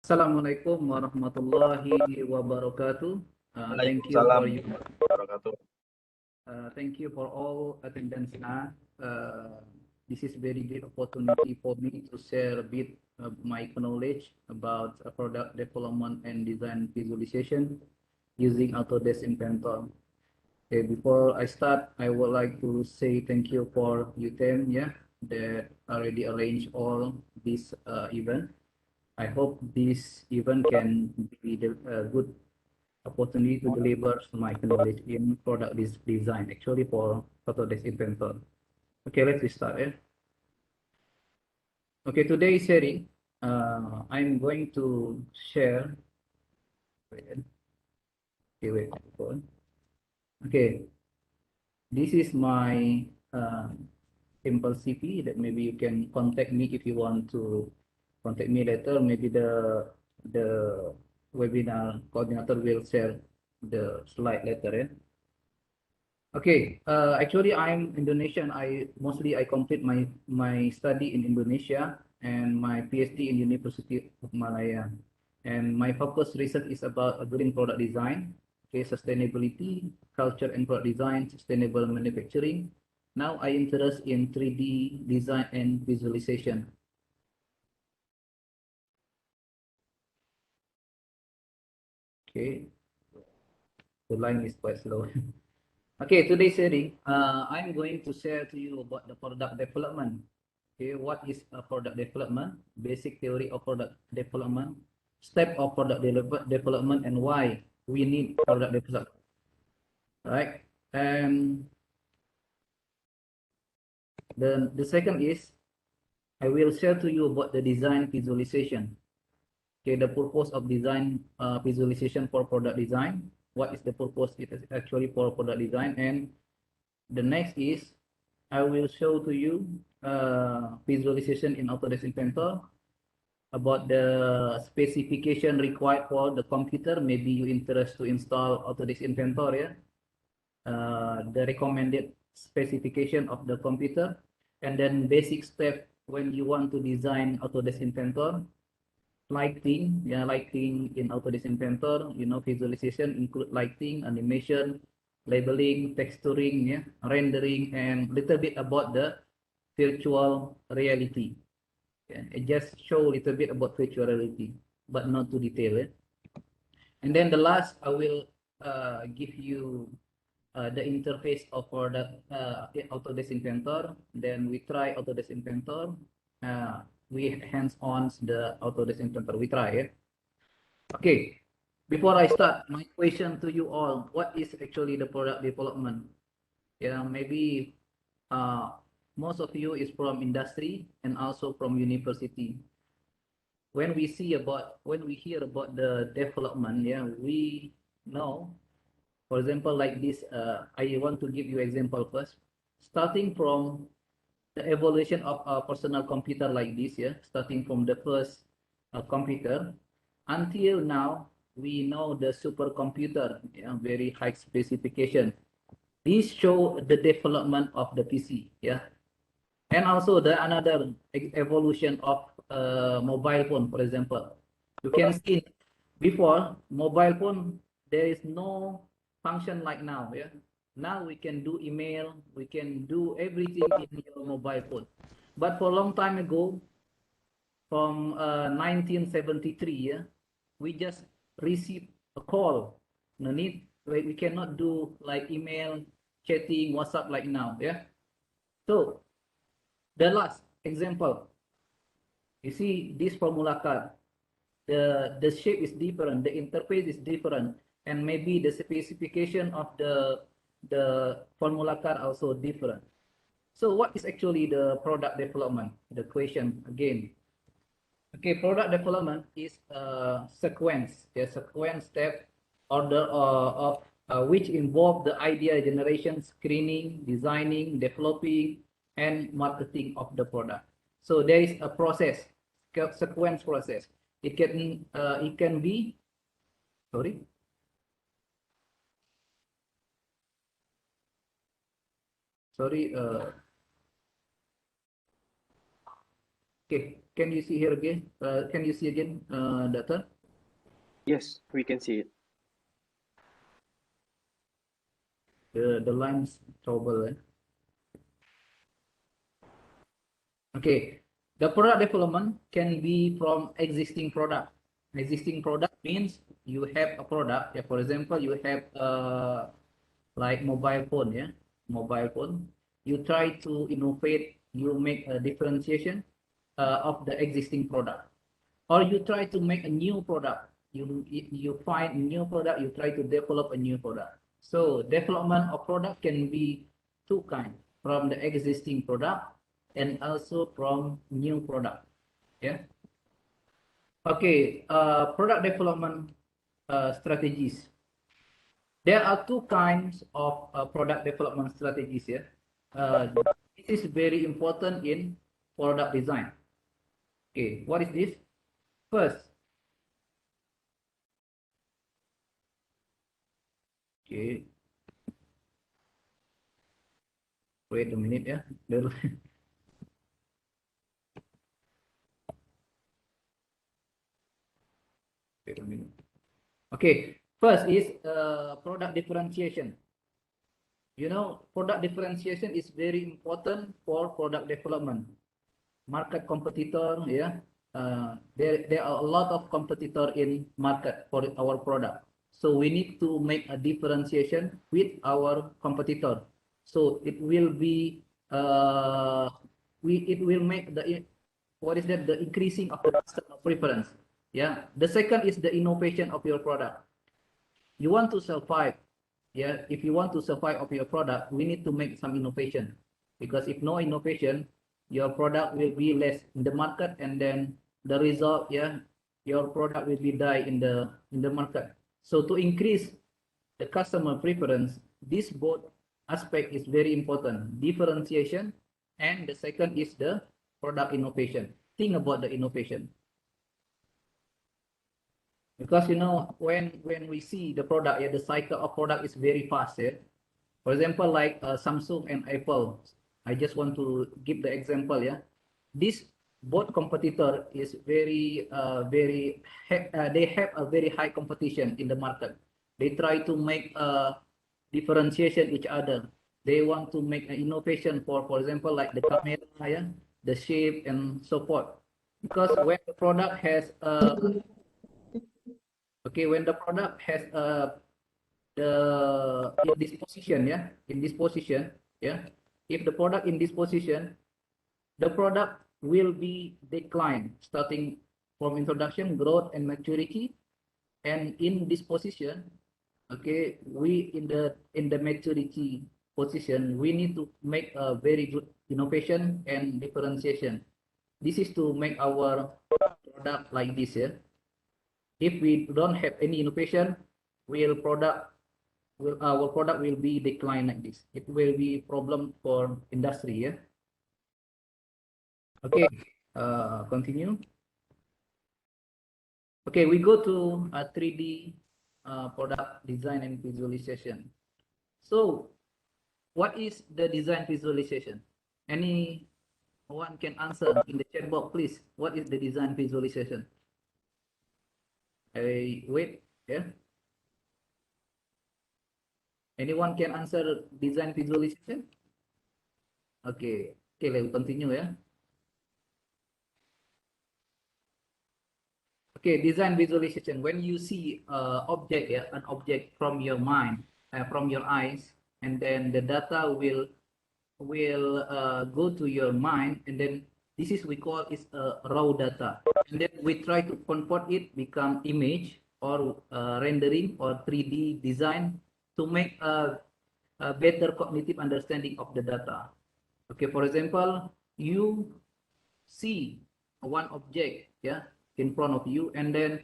Assalamualaikum warahmatullahi wabarakatuh. Thank you Waalaikumsalam for you. warahmatullahi wabarakatuh. Thank you for all attendance now. This is very great opportunity for me to share a bit of my knowledge about product development and design visualization using Autodesk Inventor. Okay, before I start, I would like to say thank you for UTM, yeah, that already arranged all this event. I hope this event can be a good opportunity to deliver my knowledge in product design, actually for Autodesk Inventor. Okay, let's start. Okay, today's sharing, I'm going to share. Okay, wait. Okay, this is my simple CV that maybe you can contact me if you want to contact me later. Maybe the webinar coordinator will share the slide later. Okay, actually I'm Indonesian. I complete my study in Indonesia and my PhD in University of Malaya. And my focus research is about green product design, okay, sustainability, culture and product design, sustainable manufacturing. Now I interest in 3D design and visualization. Okay, the line is quite slow. Okay, today's sharing, I'm going to share to you about the product development. Okay, what is a product development? Basic theory of product development, step of product development, and why we need product development. Right? And the second is I will share to you about the design visualization. Okay, the purpose of design visualization for product design. What is the purpose? It is actually for product design. And the next is I will show to you visualization in Autodesk Inventor about the specification required for the computer. Maybe you interest to install Autodesk Inventor, yeah. The recommended specification of the computer, and then basic step when you want to design Autodesk Inventor. Lighting, yeah, lighting in Autodesk Inventor, visualization include lighting, animation, labeling, texturing, yeah, rendering, and little bit about the virtual reality. Yeah, I just show a little bit about virtual reality, but not too detailed. And then the last, I will give you the interface of product Autodesk Inventor. Then we try Autodesk Inventor. We hands-on the Autodesk Inventor. We try it. Okay. Before I start, my question to you all: what is actually the product development? Yeah, maybe most of you is from industry and also from university. When we hear about the development, yeah, we know. For example, like this, I want to give you example first. Starting from the evolution of a personal computer like this, yeah, starting from the first computer until now, we know the supercomputer, yeah, very high specification. These show the development of the PC, yeah, and also the another evolution of mobile phone, for example. You can see before mobile phone, there is no function like now. Yeah, now we can do email, we can do everything in your mobile phone. But for a long time ago, from 1973, yeah, we just receive a call. No need, we cannot do like email, chatting, WhatsApp like now. Yeah, so the last example, you see this formula card. The shape is different, the interface is different, and maybe the specification of the formula card also different. So what is actually the product development? The question again. Okay, product development is a sequence, a sequence step order of which involve the idea generation, screening, designing, developing, and marketing of the product. So there is a process, sequence process. It can be, sorry. Sorry, Okay, can you see here again? Can you see again, Doctor? Yes, we can see it. The line's trouble. Okay, the product development can be from existing product. Existing product means you have a product. Yeah, for example, you have like mobile phone. Yeah, mobile phone. You try to innovate. You make a differentiation of the existing product, or you try to make a new product. You find a new product. You try to develop a new product. So development of product can be two kinds: from the existing product and also from new product. Yeah. Okay. Product development strategies. There are two kinds of product development strategies here. This is very important in product design. Okay. What is this? First. Okay. Wait a minute. Yeah. Wait a minute. Okay. First is product differentiation. You know, product differentiation is very important for product development. Market competitor, yeah. There are a lot of competitor in market for our product. So we need to make a differentiation with our competitor. So it will be it will make the what is that, the increasing of the customer preference. Yeah. The second is the innovation of your product. You want to survive. Yeah, if you want to survive of your product, we need to make some innovation, because if no innovation, your product will be less in the market, and then the result, yeah, your product will be die in the market. So to increase the customer preference, this both aspect is very important: differentiation, and the second is the product innovation. Think about the innovation. Because you know, when we see the product, yeah, the cycle of product is very fast. Yeah? For example, like Samsung and Apple, I just want to give the example. Yeah, this both competitor is they have a very high competition in the market. They try to make differentiation each other. They want to make an innovation for example, like the camera, yeah, the shape and so forth. Because when the product has okay, when the product has the in this position, yeah, in this position, yeah, if the product in this position, the product will be decline starting from introduction, growth and maturity. And in this position, okay, we in the maturity position, we need to make a very good innovation and differentiation. This is to make our product like this. Yeah, if we don't have any innovation, our product will be decline like this. It will be problem for industry. Yeah. Okay. Continue. Okay, we go to 3D product design and visualization. So, what is the design visualization? Anyone can answer in the chat box, please. What is the design visualization? Wait. Yeah. Anyone can answer design visualization? Okay. Okay, let's continue. Yeah. Okay, design visualization. When you see object, yeah, an object from your mind, from your eyes, and then the data will go to your mind, and then this is we call is raw data, and then we try to convert it become image or rendering or 3D design to make a better cognitive understanding of the data. Okay, for example, you see one object, yeah, in front of you, and then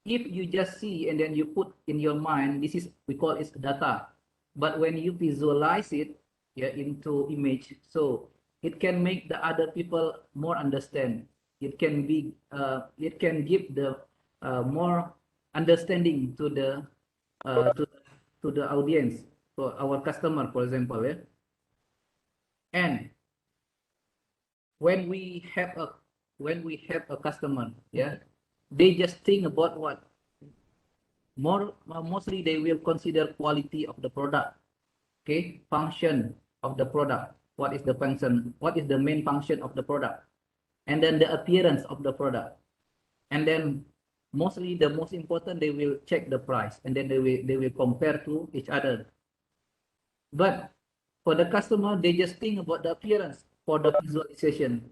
if you just see and then you put in your mind, this is we call it data. But when you visualize it, yeah, into image, so it can make the other people more understand. It can be it can give the more understanding to the uh, to, to the audience, for our customer, for example. Yeah? And when we have a when we have a customer, yeah, they just think about what? Mostly they will consider quality of the product, okay, function of the product. What is the function? What is the main function of the product? And then the appearance of the product. And then mostly the most important, they will check the price, and then they will compare to each other. But for the customer, they just think about the appearance for the visualization,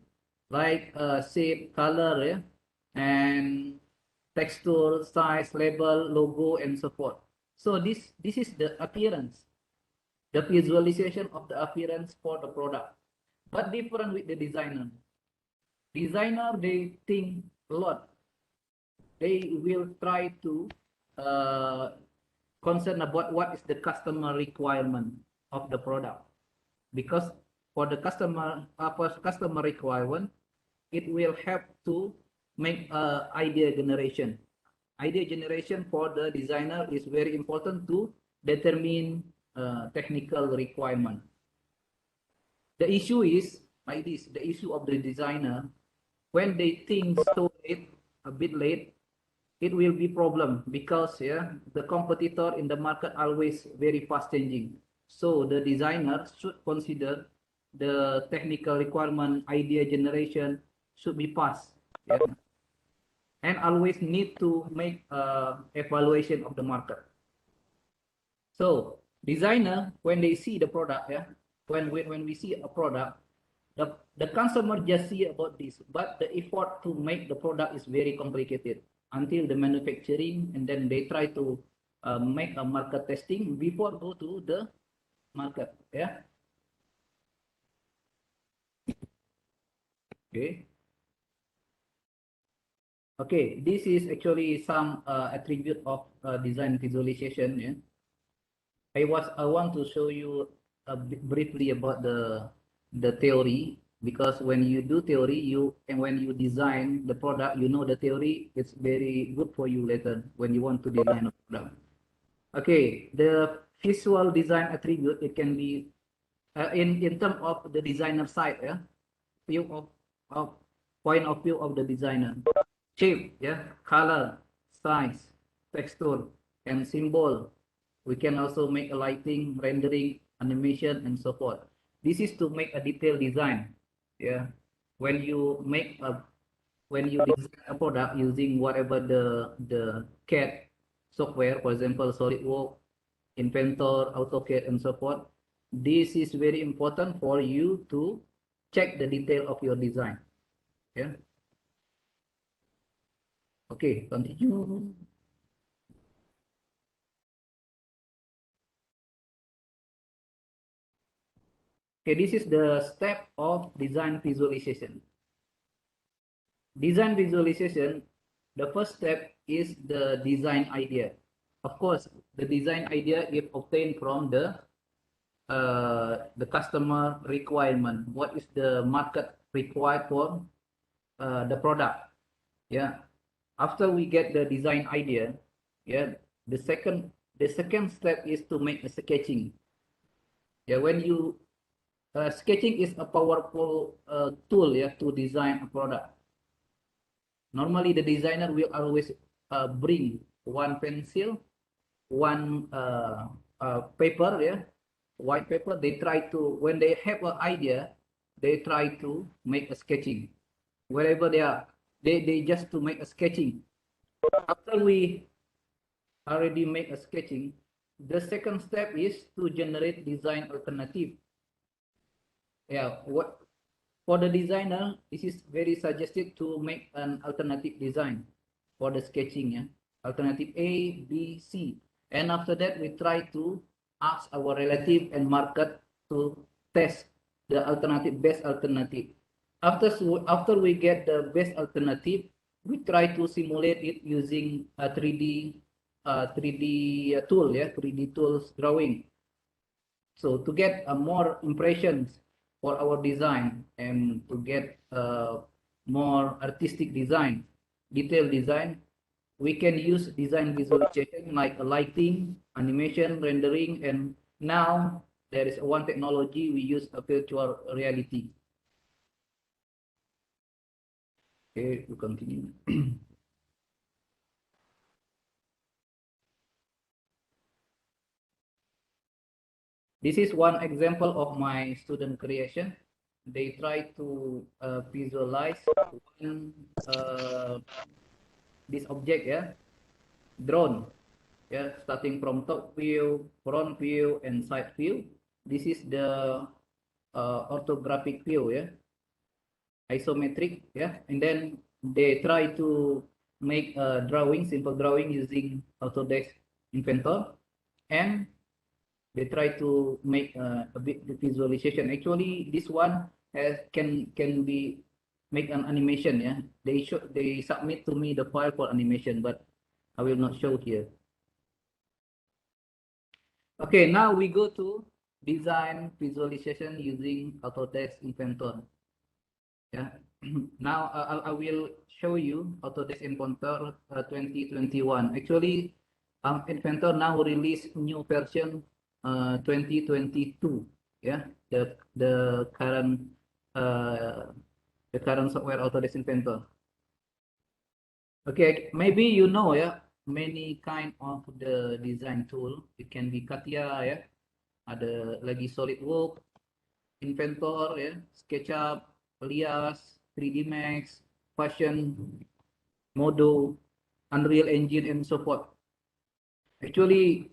like shape, color, yeah, and texture, size, label, logo, and so forth. So this is the appearance, the visualization of the appearance for the product. But different with the designer. Designer, they think a lot. They will try to uh, concern about what is the customer requirement of the product, because for the customer requirement, it will help to make idea generation. Idea generation for the designer is very important to determine technical requirement. The issue is like this: the issue of the designer, when they think so late, a bit late, it will be problem, because yeah, the competitor in the market always very fast changing. So the designer should consider the technical requirement, idea generation should be fast, yeah, and always need to make evaluation of the market. So designer, when they see the product, yeah, when we see a product, the customer just see about this, but the effort to make the product is very complicated until the manufacturing, and then they try to make a market testing before go to the market. Yeah. Okay. Okay. This is actually some attribute of design visualization. Yeah. I want to show you briefly about the theory, because when you do theory, and when you design the product, you know the theory is very good for you later when you want to design a product. Okay, the visual design attribute, it can be in terms of the designer side, yeah, view of point of view of the designer. Shape, yeah, color, size, texture, and symbol. We can also make a lighting, rendering, animation, and so forth. This is to make a detailed design. Yeah, when you make a when you design a product using whatever the CAD software, for example, SolidWorks, Inventor, AutoCAD, and so forth. This is very important for you to check the detail of your design. Yeah. Okay, continue. Okay, this is the step of design visualization. Design visualization, the first step is the design idea. Of course, the design idea is obtained from the customer requirement. What is the market required for the product? Yeah. After we get the design idea, yeah, the second step is to make a sketching. Yeah, when you sketching is a powerful tool, yeah, to design a product. Normally, the designer will always bring one pencil, one paper, yeah, white paper. They try to, when they have an idea, they try to make a sketching. Wherever they are, they just to make a sketching. After we already make a sketching, the second step is to generate design alternative. Yeah, what for the designer, this is very suggested to make an alternative design for the sketching. Yeah, alternative A, B, C, and after that we try to ask our relative and market to test the alternative, best alternative. After we get the best alternative, we try to simulate it using a 3D tool, yeah, 3D tools drawing. So to get more impressions for our design, and to get more artistic design, detailed design, we can use design visualization like lighting, animation, rendering, and now there is one technology we use, a virtual reality. Okay, we continue. This is one example of my student creation. They try to visualize one, this object, yeah, drone, yeah, starting from top view, front view, and side view. This is the orthographic view, yeah, isometric, yeah, and then they try to make a drawing, simple drawing using Autodesk Inventor, and they try to make a bit visualization. Actually, this one can be make an animation. Yeah, they submit to me the file for animation, but I will not show here. Okay, now we go to design visualization using Autodesk Inventor. Yeah, now I will show you Autodesk Inventor 2021. Actually, Inventor now release new version 2022. Yeah, uh, the current software Autodesk Inventor. Okay, maybe you know, yeah, many kind of the design tool. It can be Katia, yeah, ada lagi SolidWorks, Inventor, ya, SketchUp, Alias, 3D Max, Fashion, Modo, Unreal Engine, and so forth. Actually,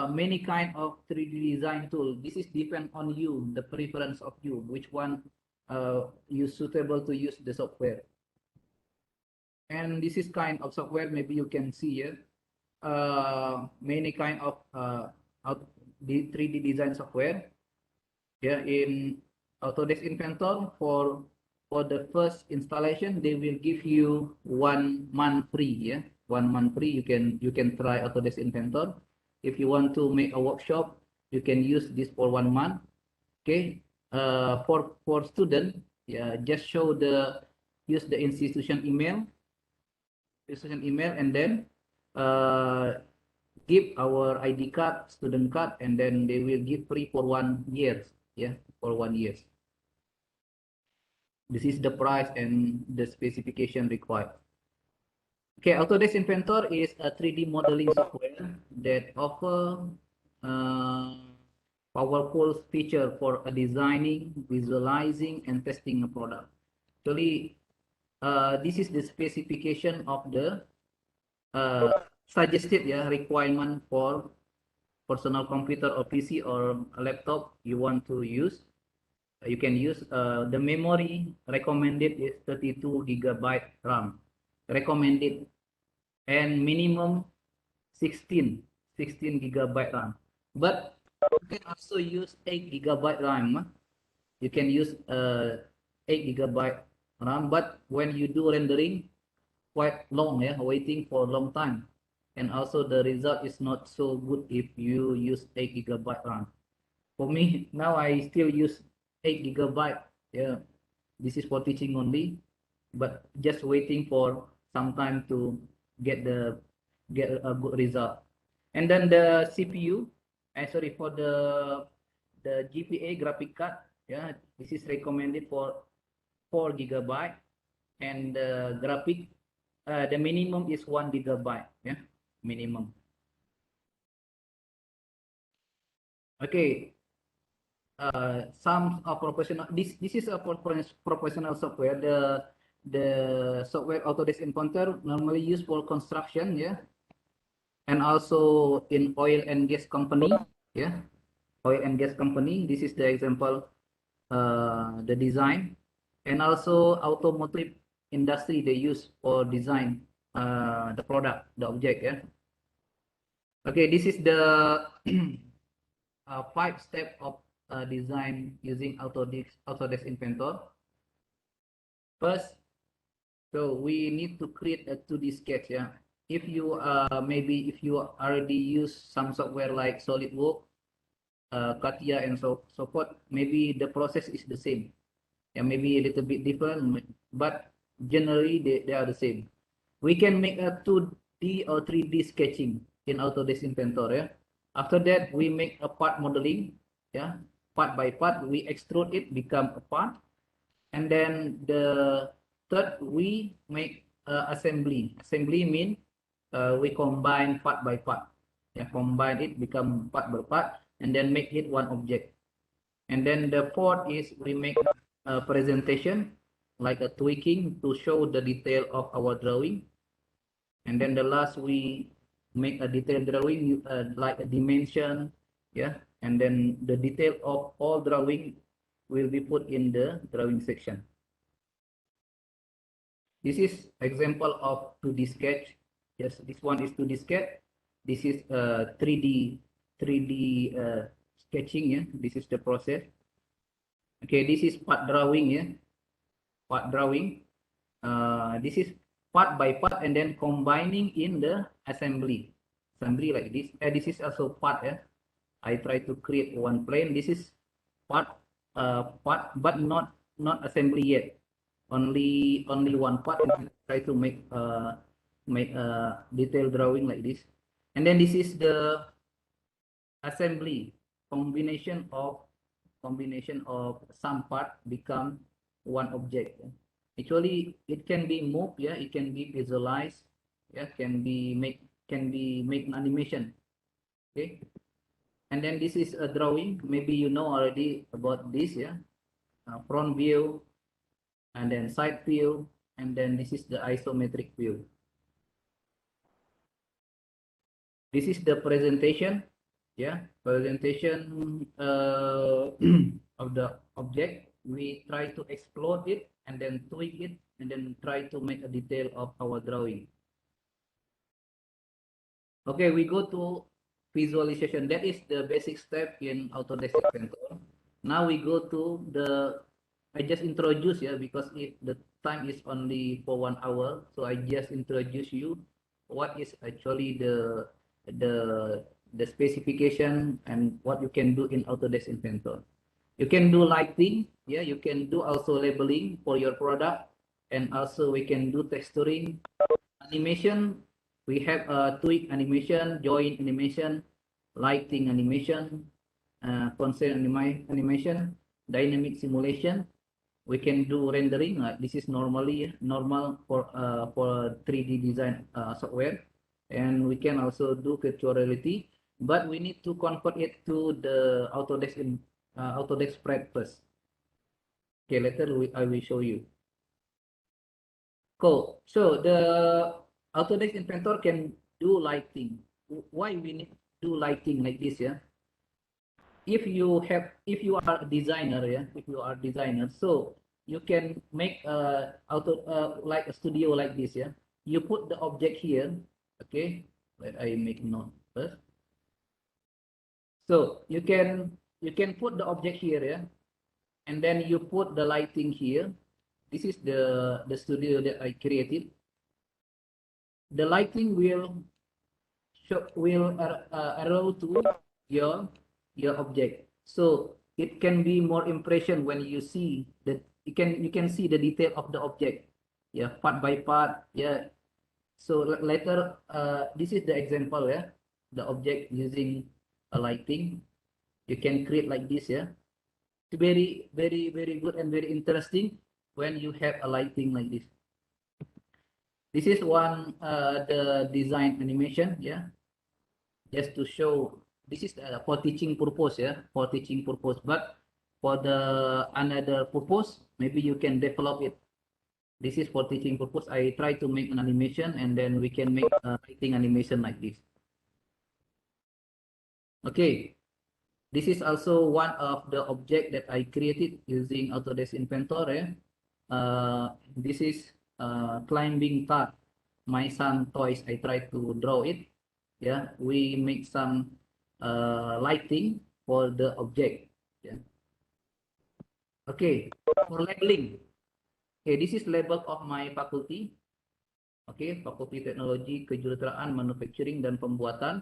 many kind of 3D design tool. This is depend on you, the preference of you, which one you suitable to use the software. And this is kind of software. Maybe you can see here. Many kind of the 3D design software. Yeah, in Autodesk Inventor for the first installation, they will give you 1 month free. Yeah, 1 month free. You can try Autodesk Inventor. If you want to make a workshop, you can use this for 1 month. Okay. For student, yeah, just show the use the institution email, and then uh, give our ID card, student card, and then they will give free for 1 year. Yeah, for 1 year. This is the price and the specification required. Okay, Autodesk Inventor is a 3D modeling software that offer uh, powerful feature for designing, visualizing, and testing a product. Actually, this is the specification of the suggested, yeah, requirement for personal computer or PC or a laptop you want to use. You can use the memory recommended is 32 GB RAM recommended, and minimum 16 GB RAM. But you can also use 8 GB RAM. You can use 8 GB RAM, but when you do rendering, quite long, yeah, waiting for a long time, and also the result is not so good if you use 8 GB RAM. For me, now I still use 8 GB. Yeah, this is for teaching only, but just waiting for some time to get a good result. And then the CPU, sorry, for the GPA graphic card, yeah, this is recommended for 4 GB, and the graphic, the minimum is 1 GB, yeah, minimum. Okay, some are professional. This is a professional software. The software Autodesk Inventor normally used for construction, yeah, and also in oil and gas company, yeah, oil and gas company. This is the example, the design, and also automotive industry they use for design the product, the object, yeah. Okay, this is the 5 step of design using Autodesk Inventor. First, so we need to create a 2D sketch. Yeah, if you maybe if you already use some software like SolidWorks, Katia, and so forth, maybe the process is the same. Yeah, maybe a little bit different, but generally they are the same. We can make a 2D or 3D sketching in Autodesk Inventor. Yeah. After that, we make a part modeling. Yeah, part by part, we extrude it, become a part, and then Third, we make assembly. Assembly mean we combine part by part. Yeah, combine it, become part by part, and then make it one object. And then the fourth is we make a presentation, like a tweaking to show the detail of our drawing. And then the last, we make a detailed drawing, like a dimension, yeah. And then the detail of all drawing will be put in the drawing section. This is example of 2D sketch. Yes, this one is 2D sketch. This is 3D sketching. Yeah, this is the process. Okay, this is part drawing. Yeah, part drawing. This is part by part and then combining in the assembly. Assembly like this. This is also part. Yeah, I try to create one plane. This is part, but not assembly yet. Only one part, and try to make a detailed drawing like this. And then this is the assembly, combination of some part become one object. Actually, it can be moved, yeah, it can be visualized, yeah, can be make an animation. Okay. And then this is a drawing. Maybe you know already about this, yeah. Front view, and then side view, and then this is the isometric view. This is the presentation, yeah, presentation of the object. We try to explode it and then tweak it and then try to make a detail of our drawing. Okay, we go to visualization. That is the basic step in Autodesk Inventor. Now we go to the, I just introduce, yeah, because the time is only for 1 hour, so I just introduce you what is actually the specification and what you can do in Autodesk Inventor. You can do lighting, yeah, you can do also labeling for your product, and also we can do texturing, animation. We have a tweak animation, join animation, lighting animation, constraint animation, dynamic simulation. We can do rendering. This is normal for 3D design software, and we can also do virtual reality. But we need to convert it to the Autodesk spread first. Okay, later I will show you. Cool. So the Autodesk Inventor can do lighting. Why we need to do lighting like this? Yeah. If you are a designer, yeah, if you are a designer, so you can make like a studio like this, yeah. You put the object here, okay. Let I make note first. So you can put the object here, yeah, and then you put the lighting here. This is the studio that I created. The lighting will arrow to your object, so it can be more impression when you see that you can see the detail of the object, yeah, part by part, yeah. So later, this is the example, yeah, the object using a lighting. You can create like this, yeah. It's very good and very interesting when you have a lighting like this. This is one the design animation, yeah, just to show. This is for teaching purpose, yeah, for teaching purpose. But for the another purpose, maybe you can develop it. This is for teaching purpose. I try to make an animation, and then we can make a lighting animation like this. Okay, this is also one of the object that I created using Autodesk Inventor. Yeah? This is climbing tart. My son toys. I try to draw it. Yeah, we make some lighting for the object. Yeah. Okay, for labeling. Okay, this is label of my faculty. Okay, Fakulti Teknologi Kejuruteraan Manufacturing dan Pembuatan.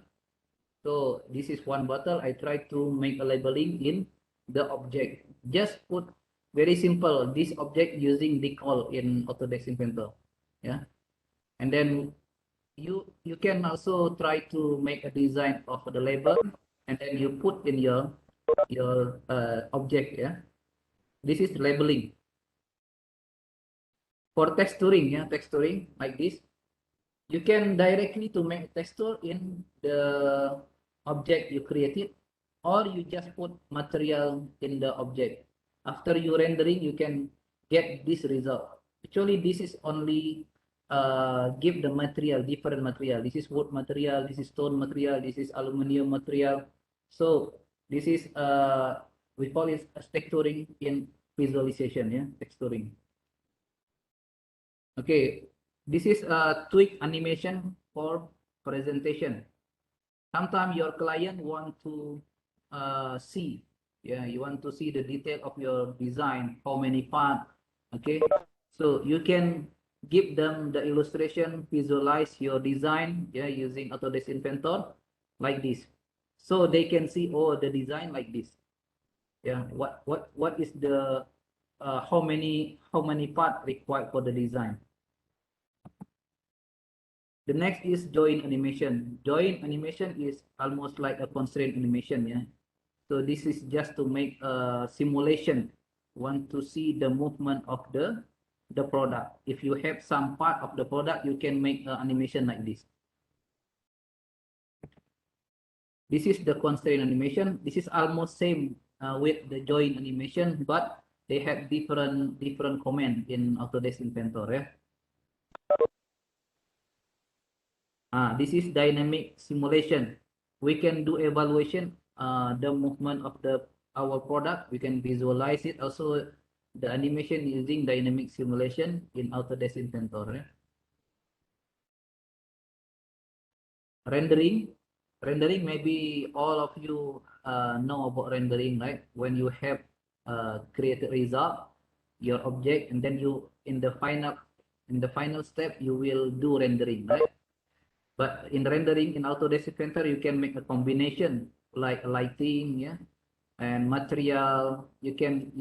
So this is one bottle. I try to make a labeling in the object. Just put very simple this object using decal in Autodesk Inventor. Yeah, and then you can also try to make a design of the label, and then you put in your object. Yeah, this is labeling. For texturing, yeah, texturing like this, you can directly to make texture in the object you created, or you just put material in the object. After you rendering, you can get this result. Actually, this is only give the material, different material. This is wood material, this is stone material, this is aluminum material. So this is we call it texturing in visualization, yeah, texturing. Okay, this is a tweak animation for presentation. Sometimes your client want to see, yeah, you want to see the detail of your design, how many parts, okay? So you can give them the illustration, visualize your design, yeah, using Autodesk Inventor like this. So they can see, oh, the design like this. Yeah, what is the how many parts required for the design. The next is join animation. Join animation is almost like a constraint animation, yeah. So this is just to make a simulation. Want to see the movement of the product. If you have some part of the product, you can make an animation like this. This is the constraint animation. This is almost same with the join animation, but they have different command in Autodesk Inventor, yeah. This is dynamic simulation. We can do evaluation, the movement of our product. We can visualize it. Also, the animation using dynamic simulation in Autodesk Inventor. Rendering, rendering. Maybe all of you know about rendering, right? When you have created result, your object, and then you in the final step you will do rendering, right? But in rendering in Autodesk Inventor, you can make a combination like lighting, yeah, and material. You can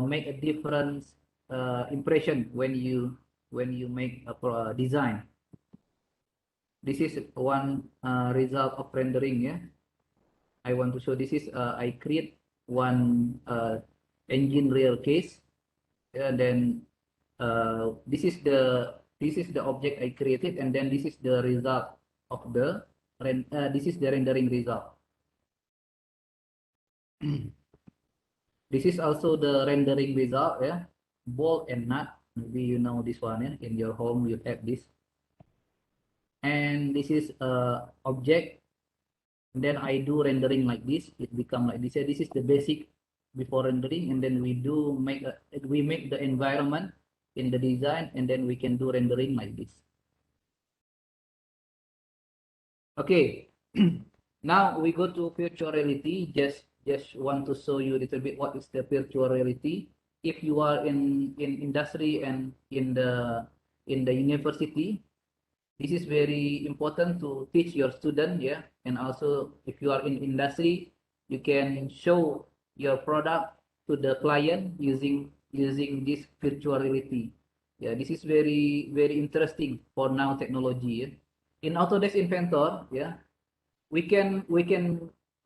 make a different impression when you make a design. This is one result of rendering, yeah. I want to show this is I create one engine real case, and then this is the object I created, and then this is the result of this is the rendering result. This is also the rendering result, yeah. Bolt and nut. Maybe you know this one, yeah. In your home you have this. And this is object. And then I do rendering like this. It become like this. This is the basic before rendering, and then we make the environment in the design, and then we can do rendering like this. Okay. Now we go to virtual reality. Just want to show you a little bit what is the virtual reality. If you are in industry and in the university, this is very important to teach your student, yeah. And also if you are in industry, you can show your product to the client using this virtual reality. Yeah, this is very interesting for now technology, yeah? In Autodesk Inventor, yeah, we can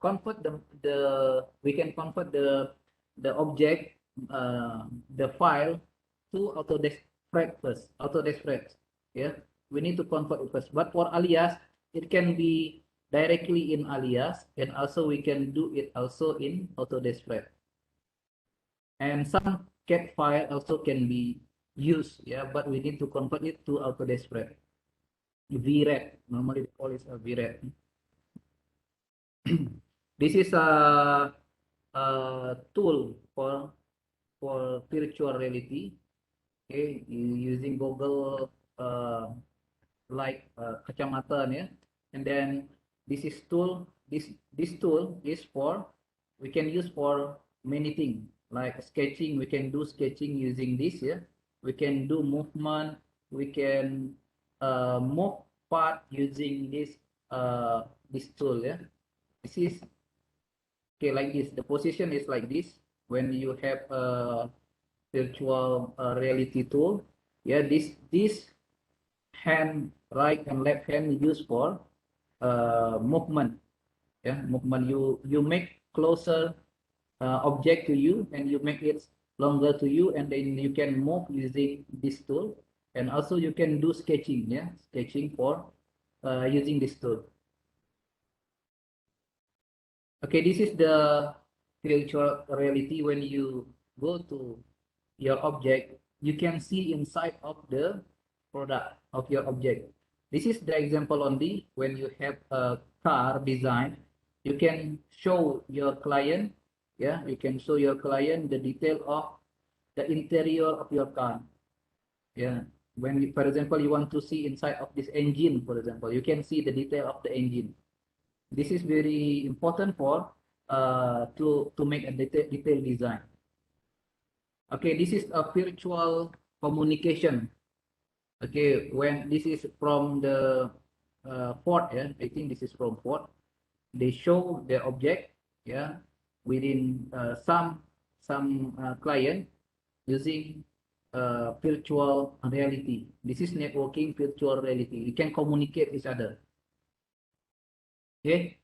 convert the object, the file to Autodesk Spread first. Autodesk Spread, yeah. We need to convert it first. But for alias, it can be directly in alias, and also we can do it also in Autodesk Spread. And some CAD file also can be used, yeah. But we need to convert it to Autodesk Spread. VRED, normally we call it a VRED. This is a tool for virtual reality. Okay, using Google like kacamata, yeah. And then this is tool. This tool is for we can use for many things like sketching. We can do sketching using this, yeah. We can do movement. We can move part using this tool, yeah. This is okay like this. The position is like this when you have a virtual reality tool. Yeah, this hand, right and left hand used for movement. Yeah, movement. You make closer object to you, and you make it longer to you, and then you can move using this tool, and also you can do sketching, yeah, sketching for using this tool. Okay, this is the virtual reality. When you go to your object, you can see inside of the product of your object. This is the example only. When you have a car design, you can show your client, yeah, you can show your client the detail of the interior of your car. Yeah, when you, for example, you want to see inside of this engine, for example, you can see the detail of the engine. This is very important for to make a detailed design. Okay, this is a virtual communication. Okay, when this is from the port, yeah, I think this is from port. They show the object, yeah, within some client using virtual reality. This is networking virtual reality. You can communicate each other. Okay.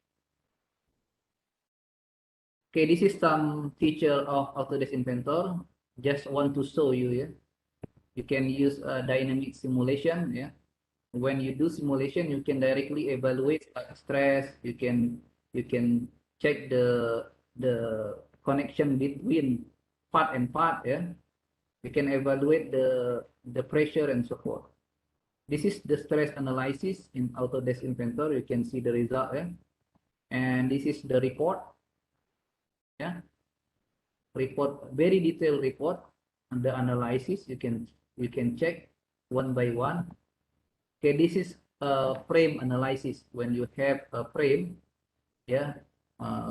Okay, this is some feature of Autodesk Inventor. Just want to show you, yeah. You can use a dynamic simulation, yeah. When you do simulation, you can directly evaluate stress. You can check the connection between part and part, yeah. You can evaluate the pressure and so forth. This is the stress analysis in Autodesk Inventor. You can see the result, yeah. And this is the report, yeah. Report, very detailed report, and the analysis you can check one by one. Okay, this is a frame analysis. When you have a frame, yeah,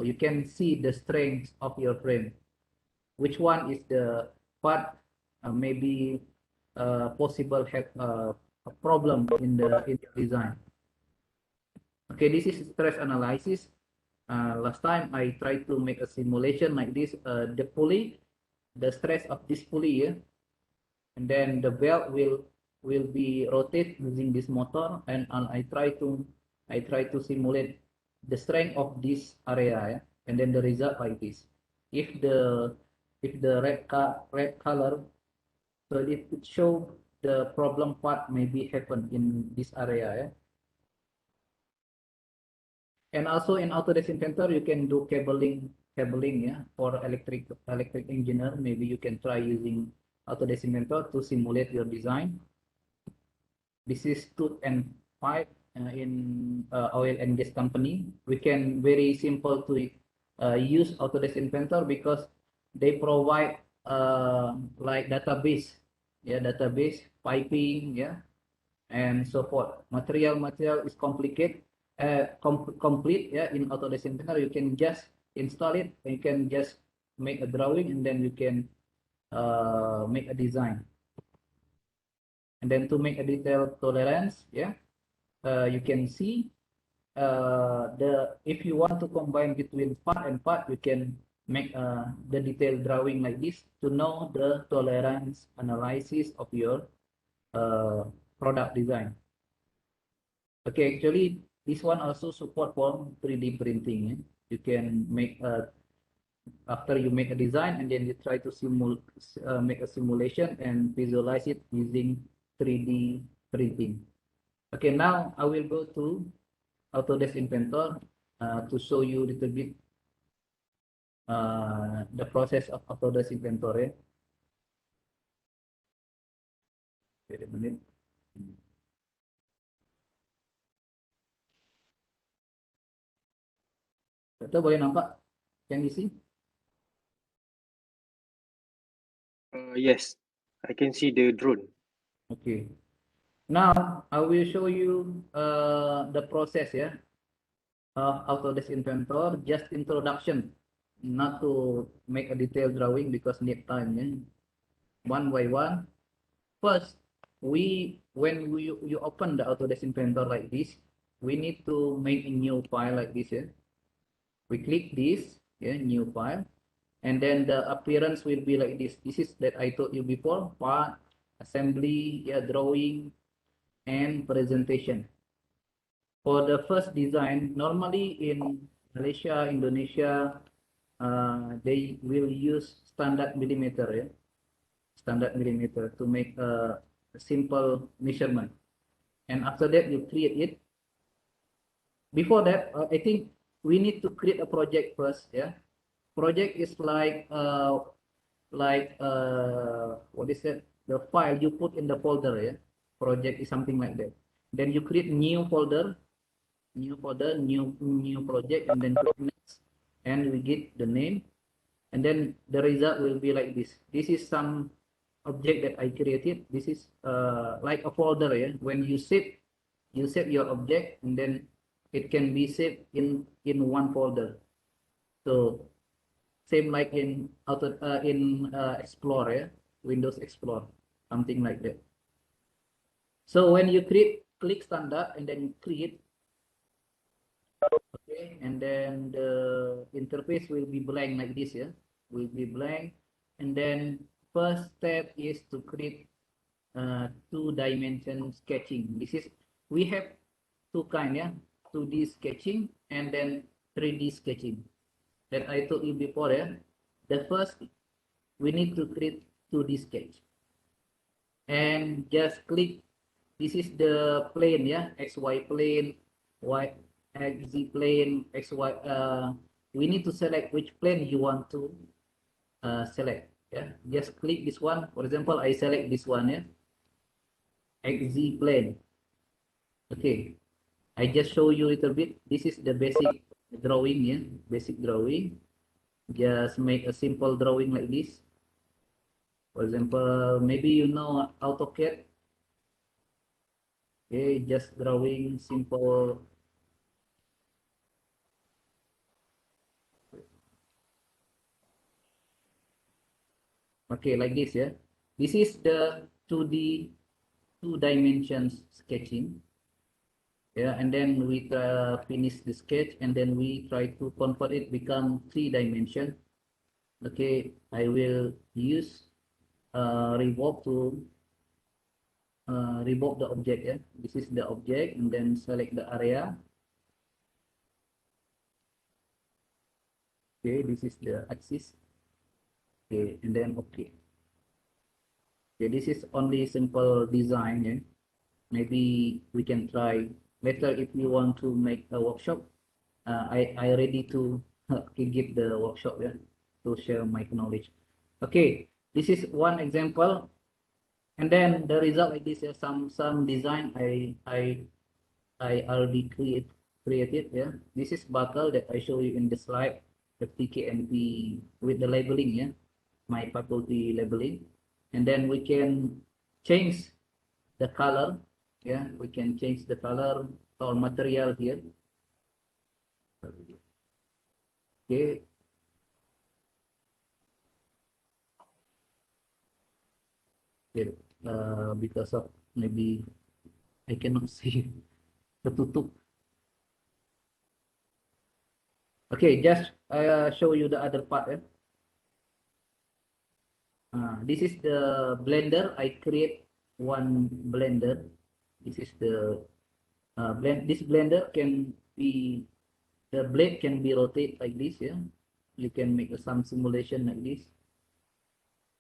you can see the strength of your frame. Which one is the part maybe possible have a problem in the design. Okay, this is stress analysis. Last time I tried to make a simulation like this. The pulley, the stress of this pulley, yeah, and then the belt will be rotate using this motor, and I try to simulate the strength of this area, yeah, and then the result like this. If the red color, so it show the problem part maybe happen in this area, yeah. And also in Autodesk Inventor, you can do cabling, yeah, for electric engineer. Maybe you can try using Autodesk Inventor to simulate your design. This is tooth and pipe in oil and gas company. We can very simple to use Autodesk Inventor because they provide like database, yeah, database piping, yeah, and so forth. Material is complicated, complete, yeah. In Autodesk Inventor, you can just install it. You can just make a drawing, and then you can make a design. And then to make a detailed tolerance, yeah, you can see the if you want to combine between part and part, you can make the detailed drawing like this to know the tolerance analysis of your uh, product design. Okay, actually this one also support for 3D printing, yeah? You can make after you make a design, and then you try to make a simulation and visualize it using 3D printing. Okay, now I will go to Autodesk Inventor to show you a little bit the process of Autodesk Inventor, eh. Wait a minute. Dokter boleh nampak yang isi? Yes, I can see the drone. Okay. Now I will show you the process, yeah, of Autodesk Inventor. Just introduction, not to make a detailed drawing because need time, yeah. One by one. First, when you open the Autodesk Inventor like this, we need to make a new file like this, yeah. We click this, yeah, new file, and then the appearance will be like this. This is that I told you before: part, assembly, yeah, drawing, and presentation. For the first design, normally in Malaysia, Indonesia, they will use standard millimeter, yeah. standard millimeter to make a simple measurement. And after that, you create it. Before that, I think we need to create a project first. Yeah, project is what is that? The file you put in the folder. Yeah, project is something like that. Then you create new folder, new project, and then click next, and we get the name, and then the result will be like this. This is some object that I created. This is like a folder. Yeah, when you save your object, and then it can be saved in one folder. So same like in Explorer, yeah? Windows Explorer, something like that. So when you click standard and then create, okay, and then the interface will be blank like this, yeah, will be blank. And then first step is to create two-dimension sketching. We have two kind, yeah, 2D sketching and then 3D sketching that I told you before. Yeah, the first we need to create 2D sketch, and just click. This is the plane, yeah, XY plane, Y XZ plane, XY. We need to select which plane you want to select. Yeah, just click this one. For example, I select this one, yeah, XZ plane. Okay, I just show you a little bit. This is the basic drawing, yeah, basic drawing. Just make a simple drawing like this. For example, maybe you know AutoCAD. Okay, just drawing simple. Okay, like this, yeah. This is the 2D, two dimensions sketching. Yeah, and then we finish the sketch, and then we try to convert it become 3 dimension. Okay, I will use revolve to revolve the object. Yeah, this is the object, and then select the area. Okay, this is the axis. Okay, and then okay. Okay, this is only simple design. Yeah, maybe we can try later if you want to make a workshop. I ready to give the workshop, yeah, to share my knowledge. Okay, this is one example, and then the result like this. Yeah, some design I already created. Yeah, this is buckle that I show you in the slide, the PKNP with the labeling. Yeah, my faculty labeling, and then we can change the color. Yeah, we can change the color or material here. Okay, okay. Because of maybe I cannot see ketutup. Okay, just show you the other part. This is the blender. I create one blender. This is the blend. This blender can be, the blade can be rotate like this. Yeah, you can make some simulation like this.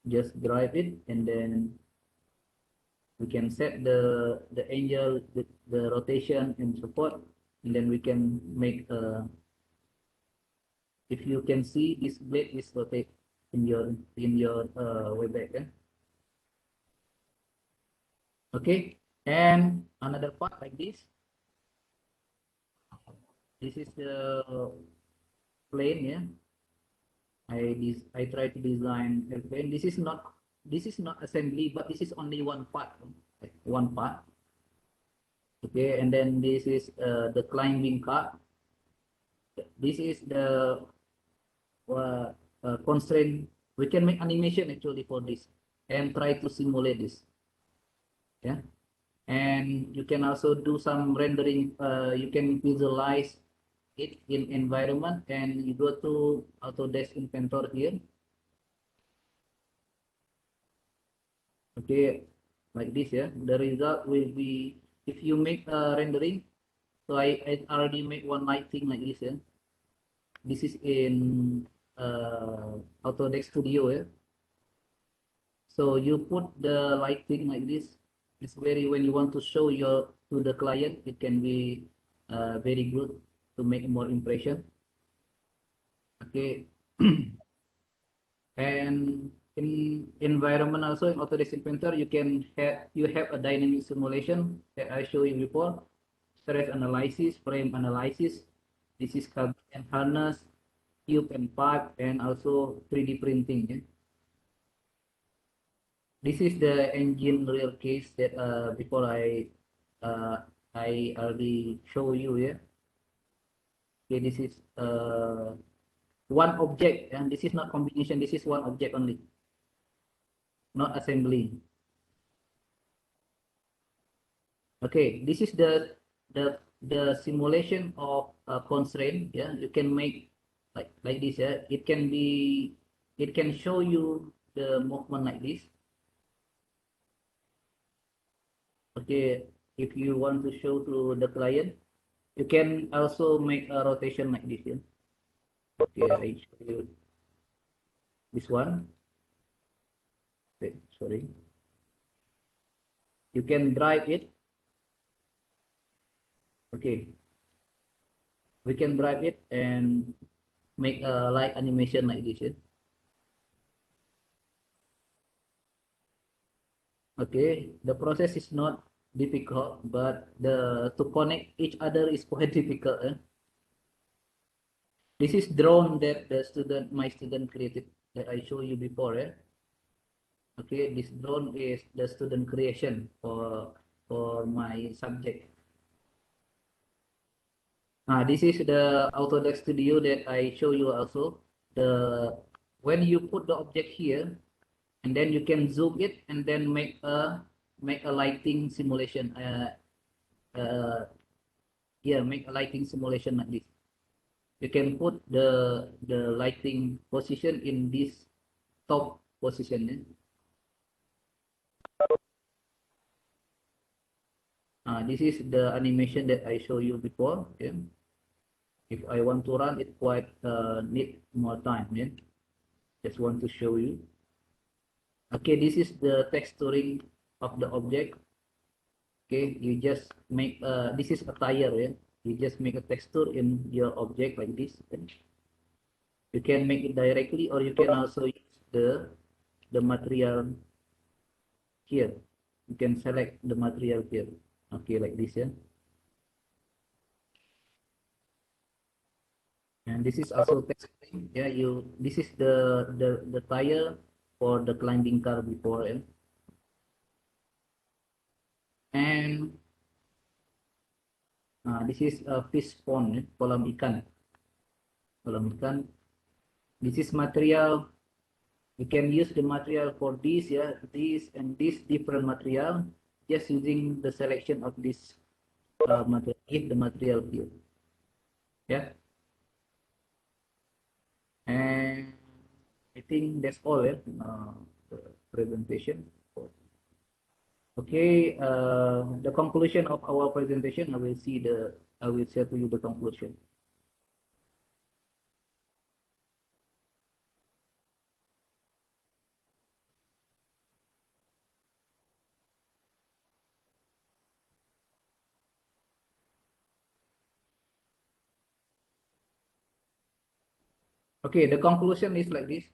Just drive it, and then we can set the angle, the rotation and support, and then we can make if you can see this blade is rotate in your Webex. Okay, and another part like this. This is the plane. Yeah, I try to design a plane. This is not assembly, but this is only one part. Like one part. Okay, and then this is the climbing cart. This is the uh, constraint. We can make animation actually for this and try to simulate this. Yeah, and you can also do some rendering. You can visualize it in environment, and you go to Autodesk Inventor here. Okay, like this. Yeah, the result will be if you make a rendering. So I already made one lighting like this. Yeah, this is in Autodesk Studio. Yeah, So you put the lighting like this. It's very, when you want to show your to the client, it can be very good to make more impression. Okay. And in environment also in Autodesk Inventor, you have a dynamic simulation that I showed you before. Stress analysis, frame analysis. This is carbon and harness, tube and pipe, and also 3D printing. Yeah? This is the engine real case that before I already show you here. Okay, this is one object, and this is not combination. This is one object only, not assembly. Okay, this is the simulation of a constraint. Yeah, you can make like this. Yeah, it can show you the movement like this. Okay, if you want to show to the client, you can also make a rotation like this. Yeah. Okay, I show you this one. Okay, sorry. You can drive it. Okay, we can drive it and make a light animation like this. Yeah. Okay, the process is not difficult, but the to connect each other is quite difficult. Eh? This is drone that my student created that I showed you before. Eh? Okay, this drone is the student creation for my subject. This is the Autodesk Studio that I show you also. The when you put the object here, and then you can zoom it and then make a lighting simulation. Yeah, make a lighting simulation like this. You can put the lighting position in this top position. Eh? This is the animation that I show you before. Yeah. If I want to run it, quite need more time. Yeah. Just want to show you. Okay, this is the texturing of the object. Okay, you just make this is a tire. Yeah. You just make a texture in your object like this. Okay? You can make it directly, or you can also use the material here. You can select the material here. Okay, like this. Yeah. And this is also texturing. Yeah, this is the tire for the climbing car before. Yeah. And this is a fish pond. Yeah, kolam ikan. Kolam ikan. This is material. You can use the material for this, yeah, this and this different material, just using the selection of this material, give the material here. Yeah. And I think that's all. Yeah. The presentation. Okay. The conclusion of our presentation. I will share to you the conclusion. Okay. The conclusion is like this.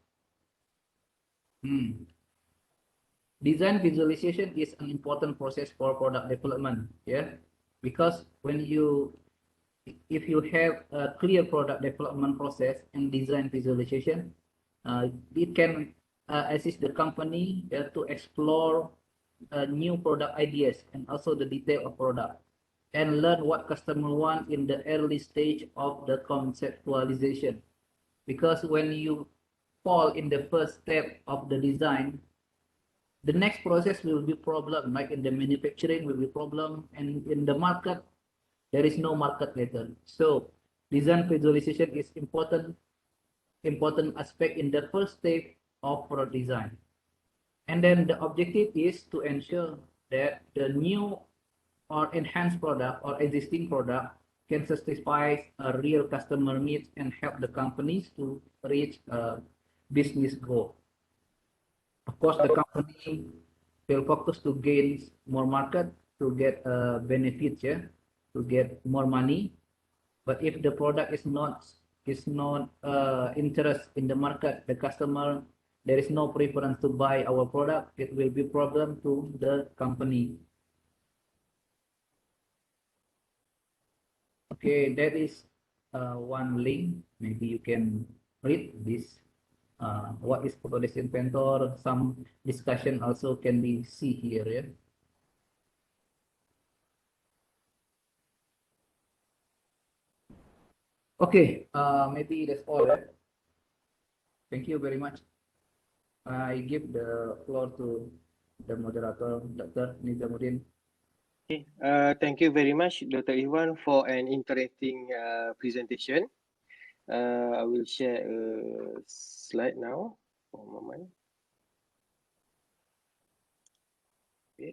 Design visualization is an important process for product development. Yeah. Because if you have a clear product development process and design visualization, it can assist the company to explore new product ideas and also the detail of product and learn what customer want in the early stage of the conceptualization. Because when you fall in the first step of the design, the next process will be problem, like in the manufacturing will be problem, and in the market there is no market later. So design visualization is important aspect in the first step of product design. And then the objective is to ensure that the new or enhanced product or existing product can satisfy a real customer needs and help the companies to reach a business goal. Of course, the company will focus to gain more market, to get benefits, yeah, to get more money. But if the product is not interest in the market, the customer, there is no preference to buy our product, it will be problem to the company. Okay, that is one link. Maybe you can read this. What is Autodesk Inventor? Some discussion also can be see here. Yeah. Okay. Maybe that's all. Yeah? Thank you very much. I give the floor to the moderator, Dr. Nizamuddin. Okay. Thank you very much, Dr. Iwan, for an interesting presentation. I will share a slide now. For a moment. Okay.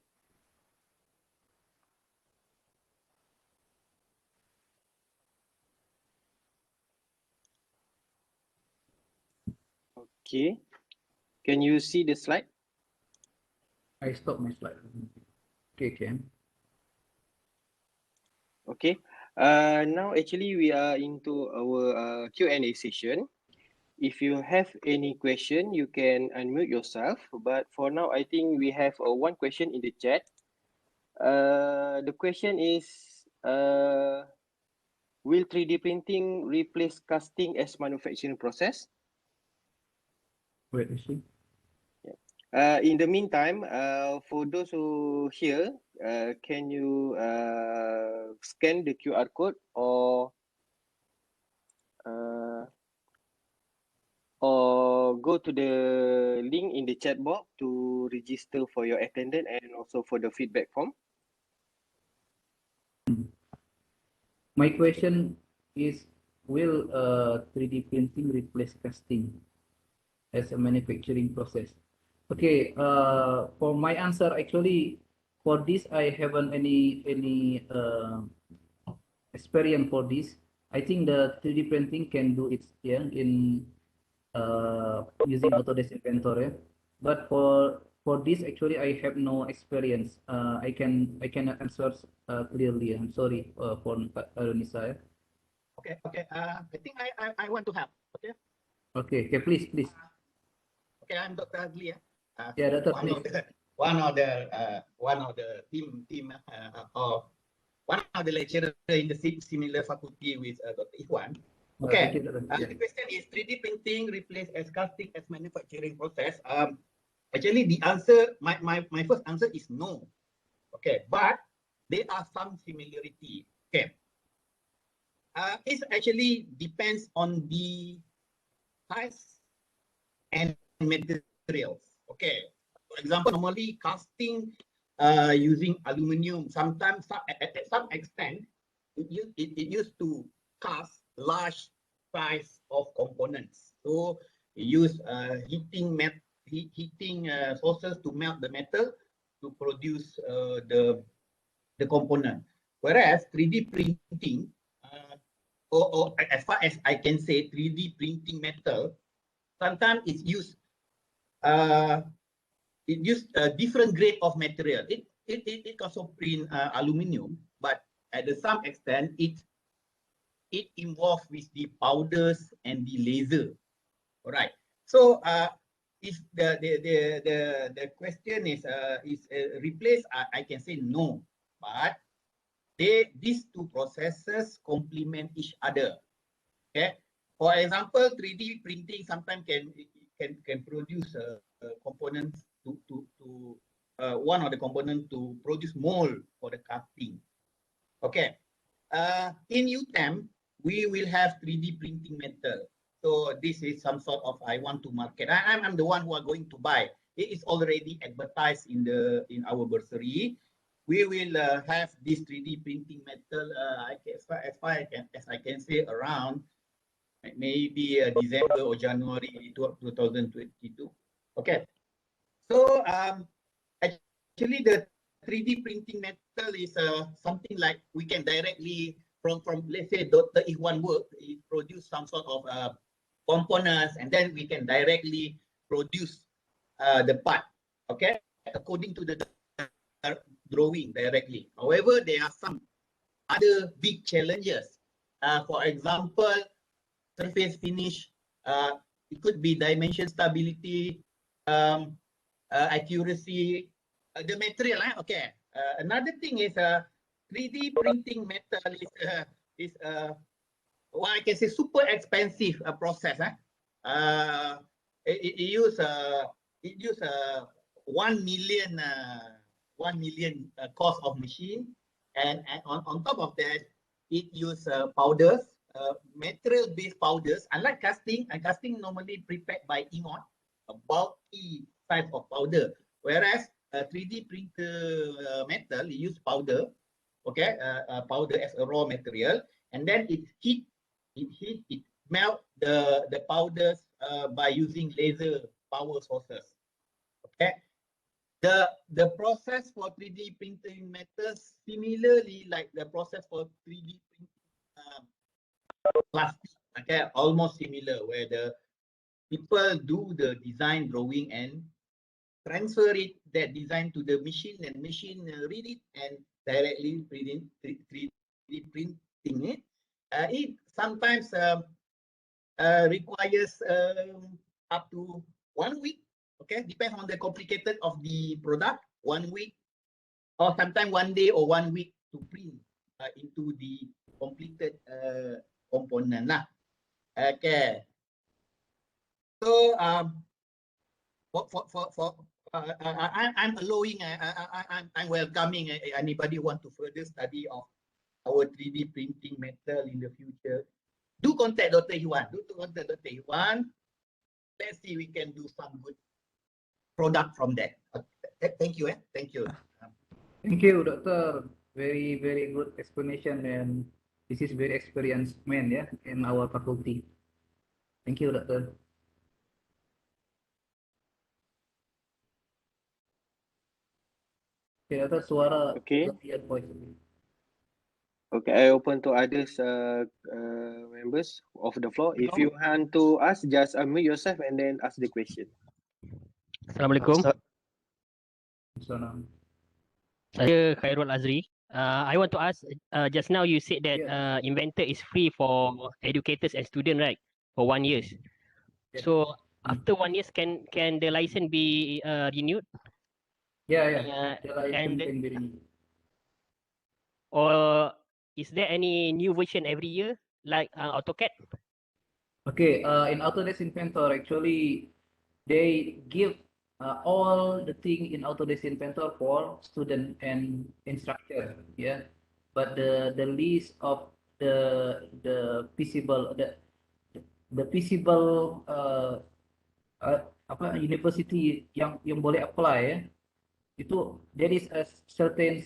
Okay. Can you see the slide? I stop my slide. Okay, Ken. Okay. Now actually we are into our Q&A session. If you have any question, you can unmute yourself. But for now, I think we have one question in the chat. The question is, will 3D printing replace casting as manufacturing process? Wait, you see. In the meantime, for those who here, can you scan the QR code or go to the link in the chat box to register for your attendance and also for the feedback form? My question is, will 3D printing replace casting as a manufacturing process? Okay, for my answer, actually, for this, I haven't any experience for this. I think the 3D printing can do it, yeah, in using Autodesk Inventor, yeah. But for this, actually, I have no experience. I cannot answer clearly. I'm sorry for Arunisa. Okay. I think I want to help. Okay. Okay. Please. Okay, I'm Dr. Agli. Yeah, Dr. One of the team of one of the lecturer in the similar faculty with Dr. Iwan. Okay. Thank you, Dr. The question is 3D printing replace as casting as manufacturing process. Actually, the answer, my first answer is no. Okay, but there are some similarity. Okay. It actually depends on the size and materials. Okay. For example, normally casting using aluminum, sometimes at some extent, it used to cast large size of components. So use heating sources to melt the metal to produce the component. Whereas 3D printing, or as far as I can say, 3D printing metal, sometimes it's used a different grade of material. It also print aluminum, but at some extent it involves with the powders and the laser. All right. So if the question is replace, I can say no, but these two processes complement each other. Okay. For example, 3D printing sometimes can produce components to one of the components to produce mold for the casting. Okay. In UTEM, we will have 3D printing metal. So this is some sort of I want to market. I'm the one who are going to buy. It is already advertised in our bursary. We will have this 3D printing metal. As far as I can say, around maybe December or January 2022. Okay. So actually the 3D printing metal is something like we can directly from let's say Dr. Iwan work, he produce some sort of components, and then we can directly produce the part, okay, according to the drawing directly. However, there are some other big challenges. For example, surface finish, it could be dimension stability, accuracy, the material. Okay. Another thing is 3D printing metal is what I can say super expensive process. It use 1 million 1 million cost of machine, and on top of that, it use powders, material-based powders. Unlike casting, and casting normally prepared by ingot, a bulky type of powder, whereas 3D printer metal use powder, okay, powder as a raw material, and then it melt the powders by using laser power sources. Okay, the process for 3D printing metals similarly like the process for 3D printing plastic. Okay, almost similar, where the people do the design drawing and transfer it, that design, to the machine, and machine read it and directly 3D printing it. It sometimes requires up to 1 week. Okay, depends on the complicated of the product. 1 week, or sometimes 1 day or 1 week to print into the completed component lah. Okay. So I'm allowing, I'm welcoming anybody who want to further study of our 3D printing metal in the future. Do contact Dr. Iwan. Let's see we can do some good product from that. Thank you. Thank you. Thank you, Doctor. Very, very good explanation, and this is very experienced man, yeah, in our faculty. Thank you, Doctor. Okay, Doctor, suara Okay. your voice. Okay, I open to others members of the floor. If you want to ask, just unmute yourself and then ask the question. Assalamualaikum. Salam. Saya Khairul Azri. I want to ask, just now you said that Inventor is free for educators and students, right? For 1 year. Yeah. So after 1 year, can the license be renewed? Yeah. The license And can be renewed. or is there any new version every year, like AutoCAD? Okay, in Autodesk Inventor, actually, they give all the thing in Autodesk Inventor for student and instructor, yeah. But the list of the feasible apa university yang boleh apply, ya, itu there is a certain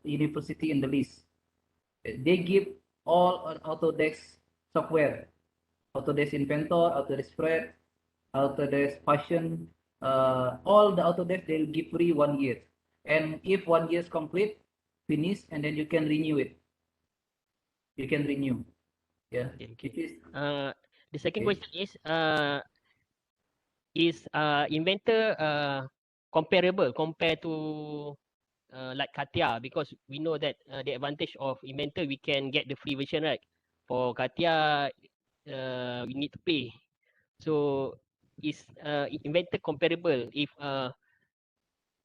university in the list. They give all on Autodesk software. Autodesk Inventor, Autodesk Spread, Autodesk Passion, all the Autodesk they'll give free 1 year. And if 1 year is complete, finish, and then you can renew it. You can renew. Yeah. Okay. It is, The second okay. question is Inventor comparable compared to like Katia, because we know that the advantage of Inventor, we can get the free version, right? For Katia, we need to pay. So is Inventor comparable if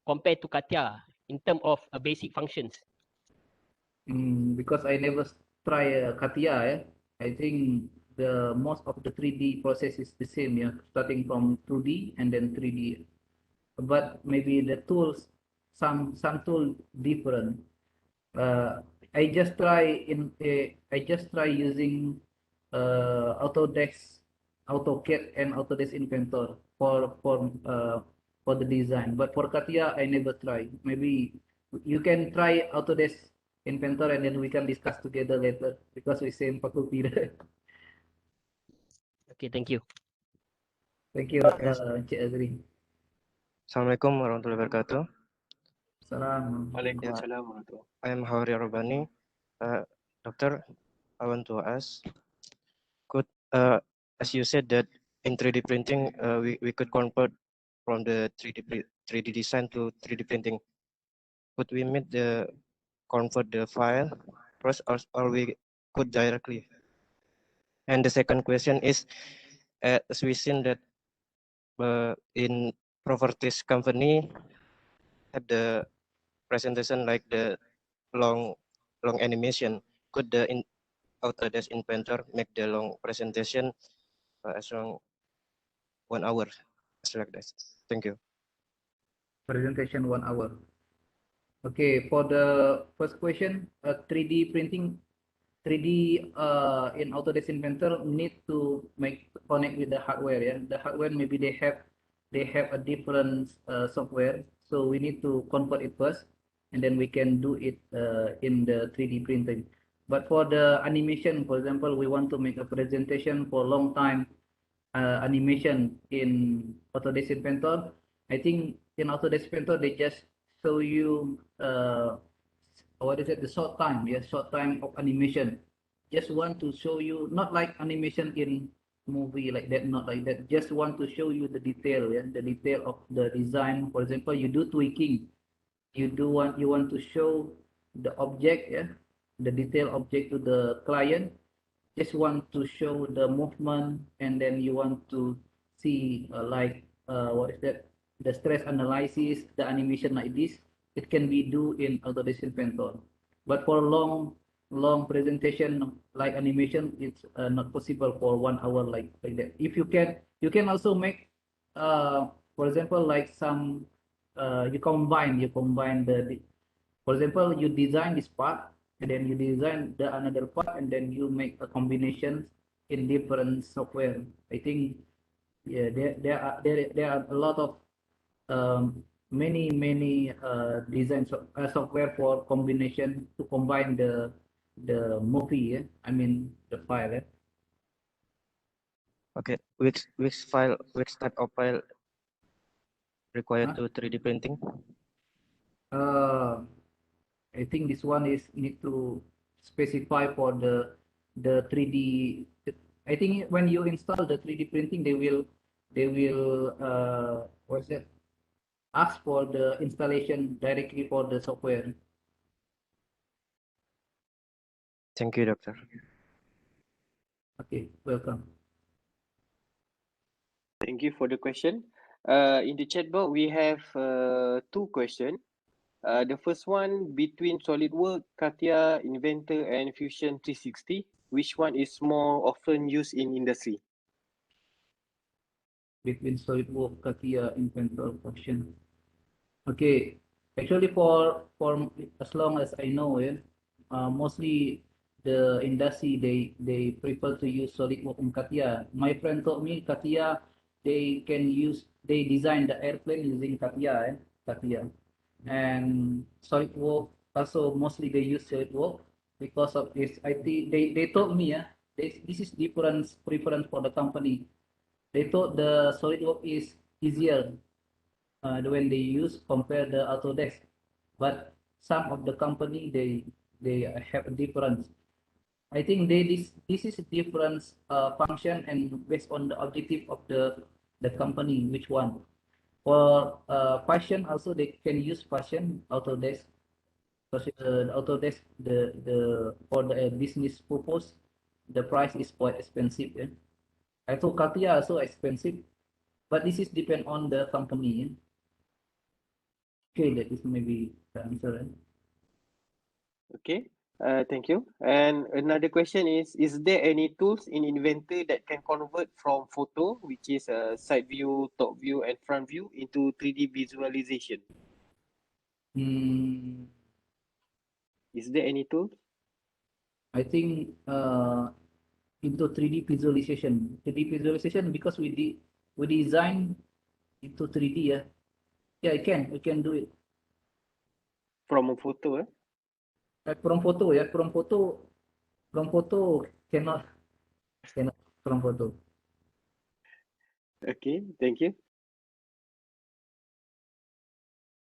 compared to Katia in terms of basic functions? Because I never try CATIA, yeah. I think the most of the 3D process is the same, yeah, starting from 2D and then 3D. But maybe the tools, some tool different. I just try using Autodesk, AutoCAD, and Autodesk Inventor for the design. But for CATIA, I never try. Maybe you can try Autodesk Inventor, and then we can discuss together later because we same faculty. Okay, thank you. Thank you, Cik Azri. Assalamualaikum warahmatullahi wabarakatuh. Salam. Waalaikumsalam warahmatullahi. I am Hawri Robani. Doctor, I want to ask, as you said that in 3D printing, we could convert from the 3D design to 3D printing. Could we meet the convert the file first, or we could directly? And the second question is, as we seen that in properties company have the presentation like the long animation. Could the Autodesk Inventor make the long presentation as long 1 hour, as like this? Thank you. Presentation 1 hour. Okay, for the first question, 3D printing, 3D in Autodesk Inventor need to make connect with the hardware. Yeah, the hardware maybe they have a different software, so we need to convert it first, and then we can do it in the 3D printing. But for the animation, for example, we want to make a presentation for a long time animation in Autodesk Inventor. I think in Autodesk Inventor they just show you what is it, the short time, yes, short time of animation. Just want to show you, not like animation in movie like that, not like that. Just want to show you the detail, yeah, the detail of the design. For example, you do tweaking, you want to show the object, yeah, the detail object to the client, just want to show the movement, and then you want to see like what is that, the stress analysis, the animation like this, it can be do in Autodesk Inventor. But for long presentation like animation, it's not possible for 1 hour like that. If you can also make for example like some you combine the, for example, you design this part, and then you design the another part, and then you make a combination in different software. I think yeah, there are a lot of many design software for combination to combine the movie. Yeah? I mean the file. Yeah? Okay, which type of file required Huh? to 3D printing? I think this one is need to specify for the 3D. I think when you install the 3D printing, they will what's that? Ask for the installation directly for the software. Thank you, doctor. Okay, welcome. Thank you for the question. In the chat box, we have two questions. The first one, between SolidWorks, CATIA, Inventor, and Fusion 360, which one is more often used in industry? Between SolidWorks, CATIA, Inventor, Fusion. Okay, actually for as long as I know, yeah, mostly the industry they prefer to use SolidWorks and CATIA. My friend told me CATIA they design the airplane using CATIA, CATIA, and SolidWorks also mostly they use SolidWorks because of this. I think they told me, yeah, this is different preference for the company. They thought the SolidWorks is easier when they use compare the Autodesk, but some of the company they have a difference. I think this is a different function and based on the objective of the company, which one. For fashion also they can use fashion Autodesk because Autodesk the for the business purpose the price is quite expensive. Yeah? I thought Katia also expensive, but this is depend on the company. Yeah? Okay, that is maybe the answer. Right? Okay, thank you. And another question is there any tools in Inventor that can convert from photo, which is a side view, top view, and front view, into 3D visualization? Is there any tool? I think into 3D visualization. 3D visualization because we design into 3D. Yeah, yeah, we can do it. From a photo, eh? From photo, yeah, from photo cannot from photo. Okay, thank you.